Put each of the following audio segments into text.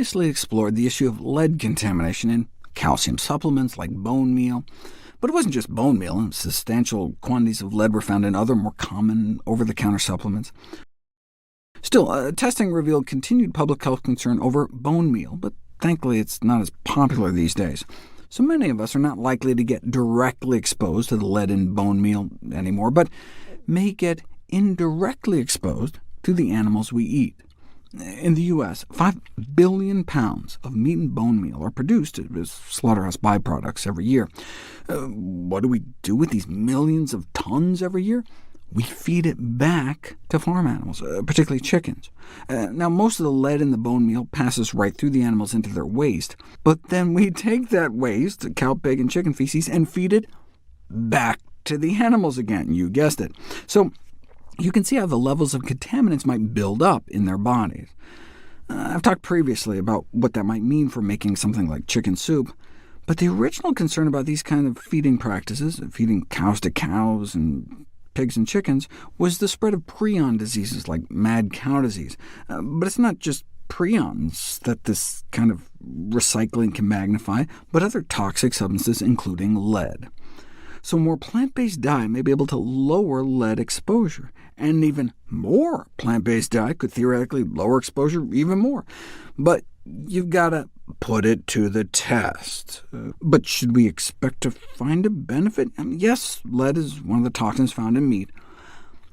previously explored the issue of lead contamination in calcium supplements like bone meal. But it wasn't just bone meal. Substantial quantities of lead were found in other more common over-the-counter supplements. Still, testing revealed continued public health concern over bone meal, but thankfully it's not as popular these days. So many of us are not likely to get directly exposed to the lead in bone meal anymore, but may get indirectly exposed to the animals we eat. In the U.S., 5 billion pounds of meat and bone meal are produced as slaughterhouse byproducts every year. What do we do with these millions of tons every year? We feed it back to farm animals, particularly chickens. Now, most of the lead in the bone meal passes right through the animals into their waste, but then we take that waste, cow, pig, and chicken feces, and feed it back to the animals again. You guessed it. So you can see how the levels of contaminants might build up in their bodies. I've talked previously about what that might mean for making something like chicken soup, but the original concern about these kind of feeding practices, feeding cows to cows and pigs and chickens, was the spread of prion diseases like mad cow disease. But it's not just prions that this kind of recycling can magnify, but other toxic substances, including lead. So a more plant-based diet may be able to lower lead exposure, and an even more plant-based diet could theoretically lower exposure even more. But you've got to put it to the test. But should we expect to find a benefit? Yes, lead is one of the toxins found in meat,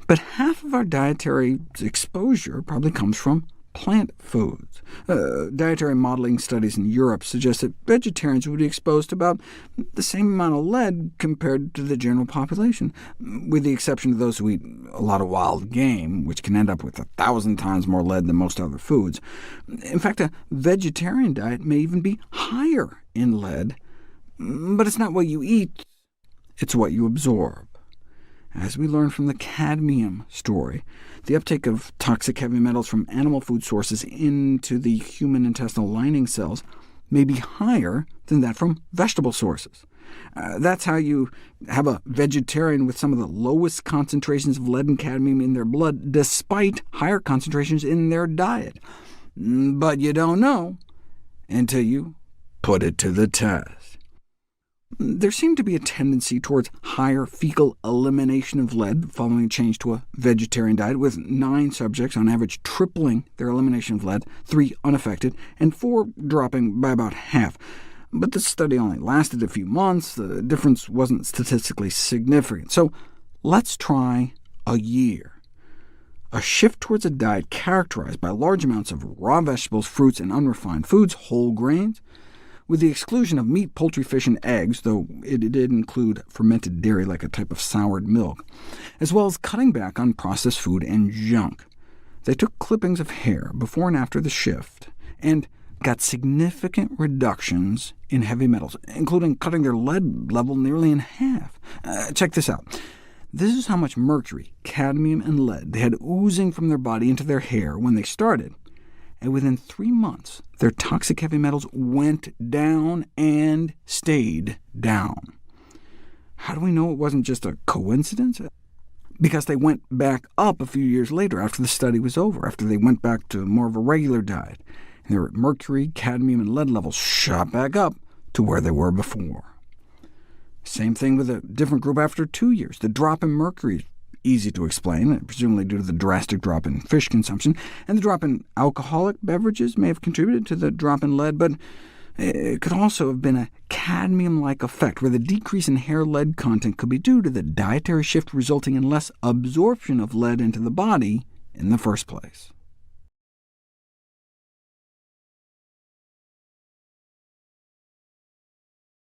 but half of our dietary exposure probably comes from plant foods. Dietary modeling studies in Europe suggest that vegetarians would be exposed to about the same amount of lead compared to the general population, with the exception of those who eat a lot of wild game, which can end up with 1,000 times more lead than most other foods. In fact, a vegetarian diet may even be higher in lead, but it's not what you eat, it's what you absorb. As we learned from the cadmium story, the uptake of toxic heavy metals from animal food sources into the human intestinal lining cells may be higher than that from vegetable sources. That's how you have a vegetarian with some of the lowest concentrations of lead and cadmium in their blood, despite higher concentrations in their diet. But you don't know until you put it to the test. There seemed to be a tendency towards higher fecal elimination of lead following a change to a vegetarian diet, with 9 subjects on average tripling their elimination of lead, 3 unaffected, and 4 dropping by about half. But the study only lasted a few months. The difference wasn't statistically significant. So let's try a year. A shift towards a diet characterized by large amounts of raw vegetables, fruits, and unrefined foods, whole grains, with the exclusion of meat, poultry, fish, and eggs, though it did include fermented dairy like a type of soured milk, as well as cutting back on processed food and junk. They took clippings of hair before and after the shift, and got significant reductions in heavy metals, including cutting their lead level nearly in half. Check this out. This is how much mercury, cadmium, and lead they had oozing from their body into their hair when they started. And within 3 months, their toxic heavy metals went down and stayed down. How do we know it wasn't just a coincidence? Because they went back up a few years later after the study was over, after they went back to more of a regular diet, and their mercury, cadmium, and lead levels shot back up to where they were before. Same thing with a different group after 2 years. The drop in mercury, easy to explain, presumably due to the drastic drop in fish consumption, and the drop in alcoholic beverages may have contributed to the drop in lead, but it could also have been a cadmium-like effect, where the decrease in hair lead content could be due to the dietary shift resulting in less absorption of lead into the body in the first place.